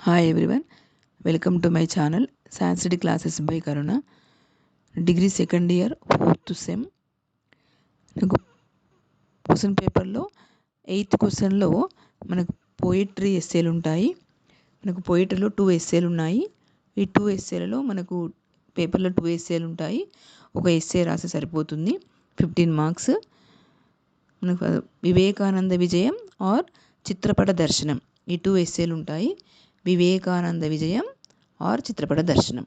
Hi everyone, welcome to my channel Science Study Classes by Karuna. Degree second year, 4th sem. నాకు question పేపర్లో 8th క్వశ్చన్లో మనకు poetry ఎస్సేలు ఉంటాయి. మనకు పోయిటరీలో 2 ఎస్సేలు ఉన్నాయి. ఈ 2 ఎస్సేలలో మనకు పేపర్లో 2 ఎస్సేలు ఉంటాయి. ఒక ఎస్సే రాస్తే సరిపోతుంది. 15 మార్క్స్. మనకు వివేకానంద విజయం ఆర్ చిత్రపట దర్శనం, ఈ 2 ఎస్సేలు ఉంటాయి. వివేకానంద విజయం ఆర్ చిత్రపట దర్శనం.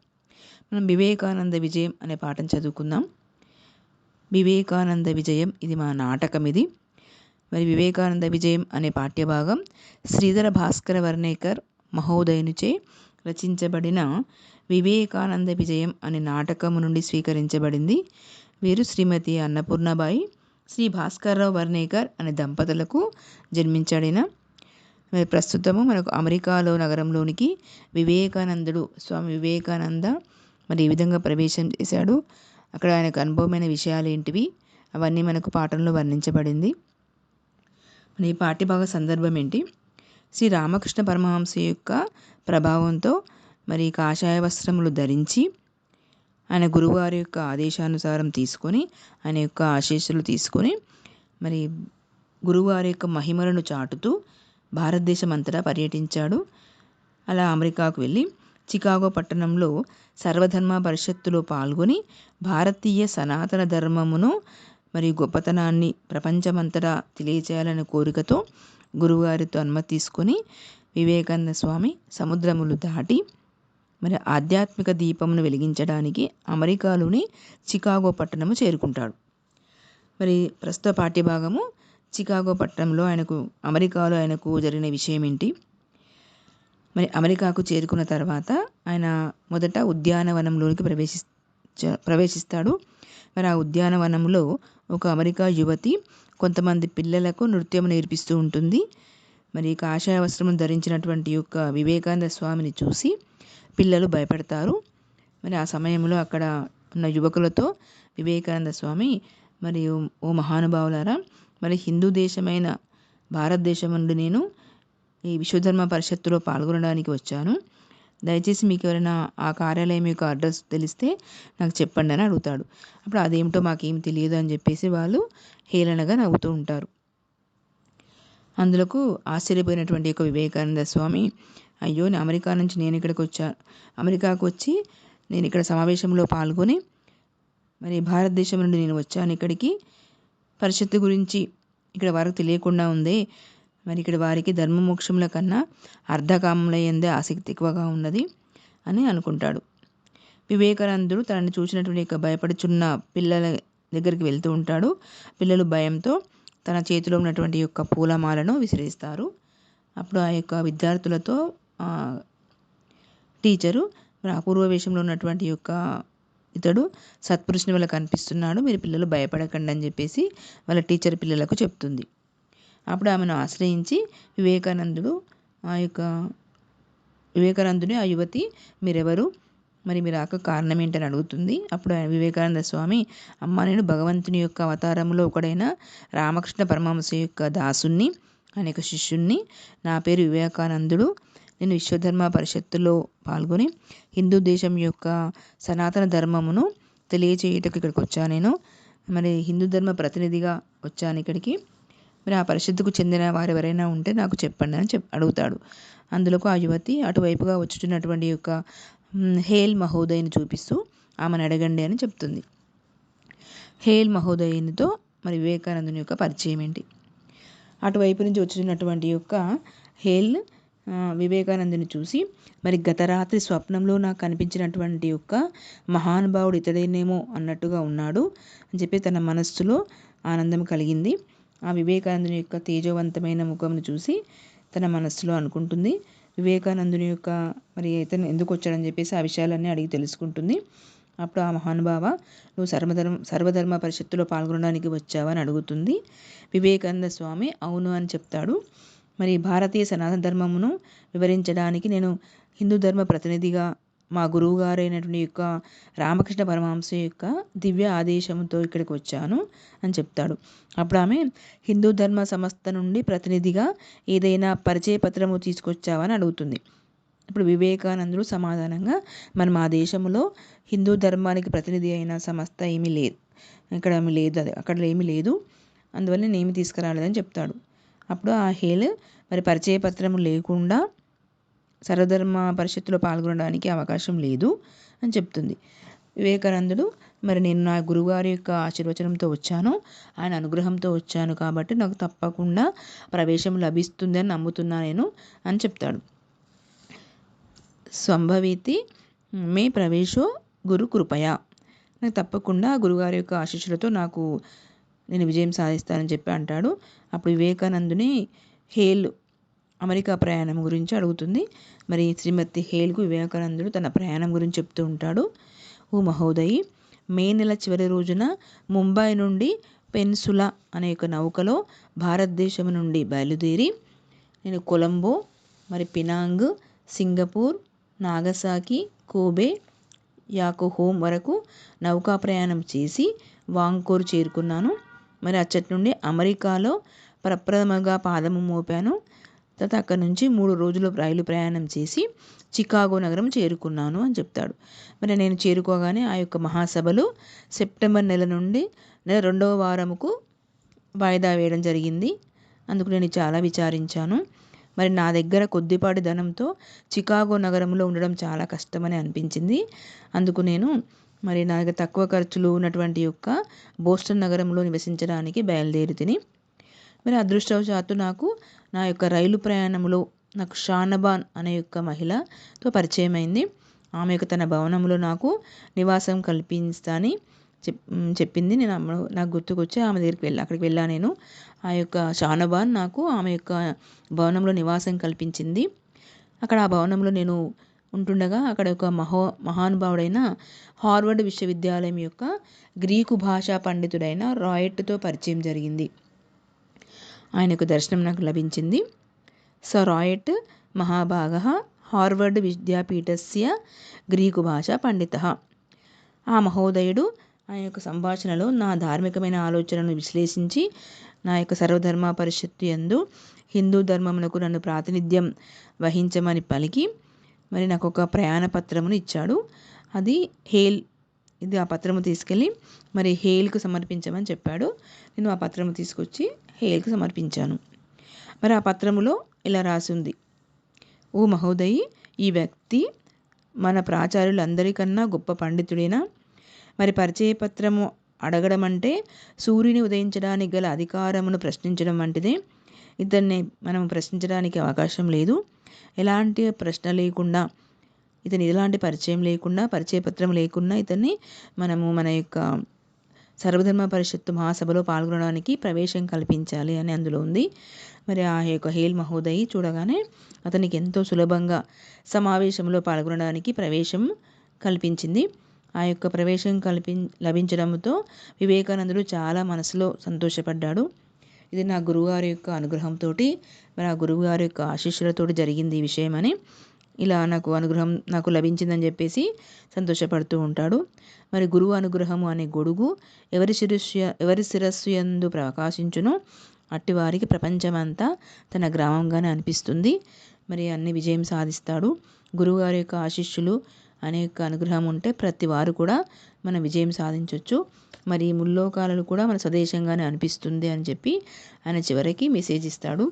మనం వివేకానంద విజయం అనే పాఠం చదువుకుందాం. వివేకానంద విజయం ఇది మా నాటకం. ఇది మరి వివేకానంద విజయం అనే పాఠ్యభాగం శ్రీధర భాస్కర వర్ణేకర్ మహోదయునిచే రచించబడిన వివేకానంద విజయం అనే నాటకము నుండి స్వీకరించబడింది. వీరు శ్రీమతి అన్నపూర్ణబాయి, శ్రీ భాస్కర్రావు వర్ణేకర్ అనే దంపతులకు జన్మించడిన. ప్రస్తుతము మనకు అమెరికాలో నగరంలోనికి వివేకానందుడు, స్వామి వివేకానంద మరి ఈ విధంగా ప్రవేశం చేశాడు, అక్కడ ఆయనకు అనుభవమైన విషయాలు ఏంటివి అవన్నీ మనకు పాఠంలో వర్ణించబడింది. ఈ పాఠ్యభాగ సందర్భం ఏంటి? శ్రీ రామకృష్ణ పరమహంస యొక్క ప్రభావంతో మరి కాషాయ వస్త్రములు ధరించి ఆయన గురువారి యొక్క ఆదేశానుసారం తీసుకొని, ఆయన యొక్క ఆశీస్సులు తీసుకొని మరి గురువారి యొక్క మహిమలను చాటుతూ భారతదేశం అంతటా పర్యటించాడు. అలా అమెరికాకు వెళ్ళి చికాగో పట్టణంలో సర్వధర్మ పరిషత్తులో పాల్గొని భారతీయ సనాతన ధర్మమును మరియు గొప్పతనాన్ని ప్రపంచమంతటా తెలియచేయాలనే కోరికతో గురువుగారితో అనుమతి తీసుకొని వివేకానంద స్వామి సముద్రములు దాటి మరి ఆధ్యాత్మిక దీపమును వెలిగించడానికి అమెరికాలోని చికాగో పట్టణము చేరుకుంటాడు. మరి ప్రస్తుత పాఠ్యభాగము చికాగో పట్టణంలో అమెరికాలో ఆయనకు జరిగిన విషయం ఏంటి? మరి అమెరికాకు చేరుకున్న తర్వాత ఆయన మొదట ఉద్యానవనంలోనికి ప్రవేశిస్తాడు. మరి ఆ ఉద్యానవనంలో ఒక అమెరికా యువతి కొంతమంది పిల్లలకు నృత్యం నేర్పిస్తూ ఉంటుంది. మరి కాషాయ వస్త్రం ధరించినటువంటి యొక్క వివేకానంద స్వామిని చూసి పిల్లలు భయపడతారు. మరి ఆ సమయంలో అక్కడ ఉన్న యువకులతో వివేకానంద స్వామి మరియు ఓ మహానుభావులారా, మరి హిందూ దేశమైన భారతదేశం నుండి నేను ఈ విశ్వధర్మ పరిషత్తులో పాల్గొనడానికి వచ్చాను. దయచేసి మీకు ఎవరైనా ఆ కార్యాలయం యొక్క అడ్రస్ తెలిస్తే నాకు చెప్పండి అని అడుగుతాడు. అప్పుడు అదేమిటో మాకేం తెలియదు అని చెప్పేసి వాళ్ళు హేళనగా నవ్వుతూ ఉంటారు. అందులోకి ఆశ్చర్యపోయినటువంటి యొక్క వివేకానంద స్వామి, అయ్యో అమెరికా నుంచి నేను ఇక్కడికి వచ్చాను, అమెరికాకు వచ్చి నేను ఇక్కడ సమావేశంలో పాల్గొని మరి భారతదేశం నుండి నేను వచ్చాను ఇక్కడికి, పరిషత్తు గురించి ఇక్కడ వారికి తెలియకుండా ఉందే, మరి ఇక్కడ వారికి ధర్మమోక్షముల కన్నా అర్ధకామములయందే ఆసక్తి ఎక్కువగా ఉన్నది అని అనుకుంటాడు. వివేకానందుడు తనని చూసినటువంటి యొక్క భయపడుచున్న పిల్లల దగ్గరికి వెళ్తూ ఉంటాడు. పిల్లలు భయంతో తన చేతిలో ఉన్నటువంటి యొక్క పూలమాలను విసిరేస్తారు. అప్పుడు ఆ యొక్క విద్యార్థులతో టీచరు మరి అపూర్వ వేషంలో ఉన్నటువంటి యొక్క ఇతడు సత్పురుషుని వల్ల కనిపిస్తున్నాడు, మీరు పిల్లలు భయపడకండి అని చెప్పేసి వాళ్ళ టీచర్ పిల్లలకు చెప్తుంది. అప్పుడు ఆమెను ఆశ్రయించి వివేకానందుని ఆ యువతి మీరెవరు, మరి మీరు రాక కారణం ఏంటని అడుగుతుంది. అప్పుడు వివేకానంద స్వామి, అమ్మ నేను భగవంతుని యొక్క అవతారంలో ఒకడైన రామకృష్ణ పరమహంస యొక్క దాసుని, ఆయన యొక్క శిష్యుణ్ణి, నా పేరు వివేకానందుడు, నేను విశ్వధర్మ పరిషత్తులో పాల్గొని హిందూ దేశం యొక్క సనాతన ధర్మమును తెలియచేయుటకు ఇక్కడికి వచ్చాను. నేను మరి హిందూ ధర్మ ప్రతినిధిగా వచ్చాను ఇక్కడికి, మరి ఆ పరిషత్తుకు చెందిన వారు ఎవరైనా ఉంటే నాకు చెప్పండి అని అడుగుతాడు. అందులోకి ఆ యువతి అటువైపుగా వచ్చుతున్నటువంటి యొక్క హేల్ మహోదయ్ని చూపిస్తూ ఆమెను అడగండి అని చెప్తుంది. హేల్ మహోదయ్నితో మరి వివేకానందుని యొక్క పరిచయం ఏంటి? అటువైపు నుంచి వచ్చుతున్నటువంటి యొక్క హేల్ వివేకానందుని చూసి, మరి గత రాత్రి స్వప్నంలో నాకు కనిపించినటువంటి యొక్క మహానుభావుడు ఇతడేనేమో అన్నట్టుగా ఉన్నాడు అని చెప్పి తన మనస్సులో ఆనందం కలిగింది. ఆ వివేకానందుని యొక్క తేజోవంతమైన ముఖంను చూసి తన మనస్సులో అనుకుంటుంది. వివేకానందుని యొక్క మరి ఇతను ఎందుకు వచ్చాడని చెప్పేసి ఆ విషయాలన్నీ అడిగి తెలుసుకుంటుంది. అప్పుడు ఆ మహానుభావ, నువ్వు సర్వధర్మ పరిషత్తులో పాల్గొనడానికి వచ్చావా అని అడుగుతుంది. వివేకానంద స్వామి అవును అని చెప్తాడు. మరి భారతీయ సనాతన ధర్మమును వివరించడానికి నేను హిందూ ధర్మ ప్రతినిధిగా మా గురువు గారైనటువంటి యొక్క రామకృష్ణ పరమహంస యొక్క దివ్య ఆదేశంతో ఇక్కడికి వచ్చాను అని చెప్తాడు. అప్పుడు ఆమె, హిందూ ధర్మ సంస్థ నుండి ప్రతినిధిగా ఏదైనా పరిచయ పత్రము తీసుకొచ్చావని అడుగుతుంది. ఇప్పుడు వివేకానందుడు సమాధానంగా, మరి మా దేశంలో హిందూ ధర్మానికి ప్రతినిధి అయిన సంస్థ ఏమీ లేదు, ఇక్కడ ఏమీ లేదు, అక్కడ ఏమీ లేదు, అందువల్ల నేనేమి తీసుకురాలేదని చెప్తాడు. అప్పుడు ఆ హేల్ మరి పరిచయ పత్రం లేకుండా సర్వధర్మ పరిషత్తులో పాల్గొనడానికి అవకాశం లేదు అని చెప్తుంది. వివేకానందుడు, మరి నేను నా గురువుగారి యొక్క ఆశీర్వచనంతో వచ్చాను, ఆయన అనుగ్రహంతో వచ్చాను కాబట్టి నాకు తప్పకుండా ప్రవేశం లభిస్తుంది అని నమ్ముతున్నా నేను అని చెప్తాడు. సంభవితి మే ప్రవేశో గురు కృపయా, నాకు తప్పకుండా గురుగారి యొక్క ఆశీస్సులతో నేను విజయం సాధిస్తానని చెప్పి అంటాడు. అప్పుడు వివేకానందుని హేల్ అమెరికా ప్రయాణం గురించి అడుగుతుంది. మరి శ్రీమతి హేల్కు వివేకానందుడు తన ప్రయాణం గురించి చెప్తూ ఉంటాడు. ఓ మహోదయి, మే నెల చివరి రోజున ముంబై నుండి పెన్సులా అనే ఒక నౌకలో భారతదేశం నుండి బయలుదేరి నేను కొలంబో, మరి పినాంగ్, సింగపూర్, నాగసాకి, కోబే, యాకోహోమ్ వరకు నౌకా ప్రయాణం చేసి వాంకోర్ చేరుకున్నాను. మరి అచ్చటి నుండి అమెరికాలో ప్రప్రథమంగా పాదము మోపాను. తర్వాత అక్కడి నుంచి 3 రోజులు రైలు ప్రయాణం చేసి చికాగో నగరం చేరుకున్నాను అని చెప్తాడు. మరి నేను చేరుకోగానే ఆ యొక్క మహాసభలు సెప్టెంబర్ నెల నుండి నెల 2వ వారముకు వాయిదా వేయడం జరిగింది. అందుకు నేను చాలా విచారించాను. మరి నా దగ్గర కొద్దిపాటి ధనంతో చికాగో నగరంలో ఉండడం చాలా కష్టమని అనిపించింది. అందుకు నేను మరి నా దగ్గర తక్కువ ఖర్చులు ఉన్నటువంటి యొక్క బోస్టన్ నగరంలో నివసించడానికి బయలుదేరి మరి అదృష్టవశాత్తు నాకు నా యొక్క రైలు ప్రయాణంలో నాకు షానబాన్ అనే యొక్క మహిళతో పరిచయం అయింది. ఆమె యొక్క తన భవనంలో నాకు నివాసం కల్పిస్తానని చెప్పింది. నాకు గుర్తుకొచ్చి ఆమె దగ్గరికి అక్కడికి వెళ్ళాను నేను. ఆ యొక్క షానబాన్ నాకు ఆమె యొక్క భవనంలో నివాసం కల్పించింది. అక్కడ ఆ భవనంలో నేను ఉంటుండగా అక్కడ ఒక మహానుభావుడైన హార్వర్డ్ విశ్వవిద్యాలయం యొక్క గ్రీకు భాషా పండితుడైన రాయట్తో పరిచయం జరిగింది. ఆయనకు దర్శనం నాకు లభించింది. స రాయట్ మహాభాగः హార్వర్డ్ విద్యాపీఠస్య గ్రీకు భాషా పండితః. ఆ మహోదయుడు ఆయన యొక్క సంభాషణలో నా ధార్మికమైన ఆలోచనలను విశ్లేషించి నా యొక్క సర్వధర్మ పరిషత్తు యందు హిందూ ధర్మమునకు నన్ను ప్రాతినిధ్యం వహించమని పలికి మరి నాకు ఒక ప్రయాణ పత్రమును ఇచ్చాడు. అది హేల్, ఇది ఆ పత్రము తీసుకెళ్ళి మరి హేల్కు సమర్పించమని చెప్పాడు. నేను ఆ పత్రము తీసుకొచ్చి హేల్కు సమర్పించాను. మరి ఆ పత్రములో ఇలా రాసింది: ఓ మహోదయి, ఈ వ్యక్తి మన ప్రాచార్యులందరికన్నా గొప్ప పండితుడేనా? మరి పరిచయ పత్రము అడగడం అంటే సూర్యుని ఉదయించడానికి గల అధికారమును ప్రశ్నించడం వంటిదే. ఇతన్ని మనం ప్రశ్నించడానికి అవకాశం లేదు. ఎలాంటి ప్రశ్న లేకుండా, ఇతని ఎలాంటి పరిచయం లేకుండా, పరిచయ పత్రం లేకుండా ఇతన్ని మనము మన యొక్క సర్వధర్మ పరిషత్తు మహాసభలో పాల్గొనడానికి ప్రవేశం కల్పించాలి అని అందులో ఉంది. మరి ఆ యొక్క హేల్ మహోదయి చూడగానే అతనికి ఎంతో సులభంగా సమావేశంలో పాల్గొనడానికి ప్రవేశం కల్పించింది. ఆ యొక్క ప్రవేశం లభించడంతో వివేకానందుడు చాలా మనసులో సంతోషపడ్డాడు. ఇది నా గురువుగారి యొక్క అనుగ్రహంతో, మరి ఆ గురువుగారి యొక్క ఆశీస్సులతో జరిగింది ఈ విషయం అని, ఇలా నాకు అనుగ్రహం నాకు లభించిందని చెప్పేసి సంతోషపడుతూ ఉంటాడు. మరి గురువు అనుగ్రహము అనే గొడుగు ఎవరి శిరస్సు యందు ప్రకాశించునో అట్టివారికి ప్రపంచమంతా తన గ్రామంగానే అనిపిస్తుంది. మరి అన్ని విజయం సాధిస్తాడు. గురువుగారి యొక్క ఆశీస్సులు అనేక అనుగ్రహం ఉంటే ప్రతి వారు కూడా మనం విజయం సాధించవచ్చు. మరి ముల్లోకాలను కూడా మన స్వదేశంగానే అనిపిస్తుంది అని చెప్పి ఆయన చివరికి మెసేజ్ ఇస్తాడు.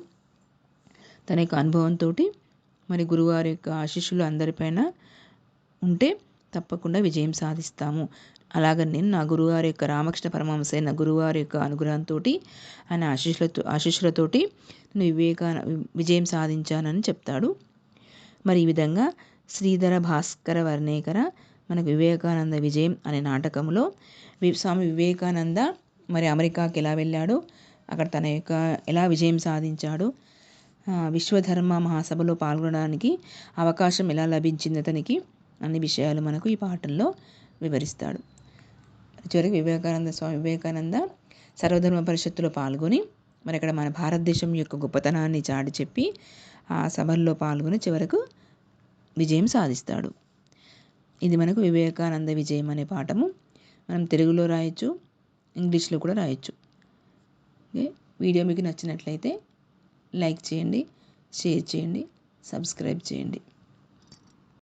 తన యొక్క అనుభవంతో మరి గురువుగారి యొక్క ఆశీస్సులు అందరిపైన ఉంటే తప్పకుండా విజయం సాధిస్తాము. అలాగని నేను నా గురువుగారి యొక్క రామకృష్ణ పరమహంస అయిన గురువుగారి యొక్క అనుగ్రహంతో ఆయన ఆశీస్సులతోటి విజయం సాధించానని చెప్తాడు. మరి ఈ విధంగా శ్రీధర భాస్కర వర్ణేకర మనకు వివేకానంద విజయం అనే నాటకంలో స్వామి వివేకానంద మరి అమెరికాకి ఎలా వెళ్ళాడు, అక్కడ తన యొక్క ఎలా విజయం సాధించాడు, విశ్వధర్మ మహాసభలో పాల్గొనడానికి అవకాశం ఎలా లభించింది అతనికి, అన్ని విషయాలు మనకు ఈ పాఠంలో వివరిస్తాడు. చివరికి స్వామి వివేకానంద సర్వధర్మ పరిషత్తులో పాల్గొని మరి అక్కడ మన భారతదేశం యొక్క గొప్పతనాన్ని చాటి చెప్పి ఆ సభల్లో పాల్గొని చివరకు విజయం సాధిస్తాడు. ఇది మనకు వివేకానంద విజయం అనే పాఠము. మనం తెలుగులో రాయొచ్చు, ఇంగ్లీష్లో కూడా రాయొచ్చు. వీడియో మీకు నచ్చినట్లయితే లైక్ చేయండి, షేర్ చేయండి, సబ్స్క్రైబ్ చేయండి.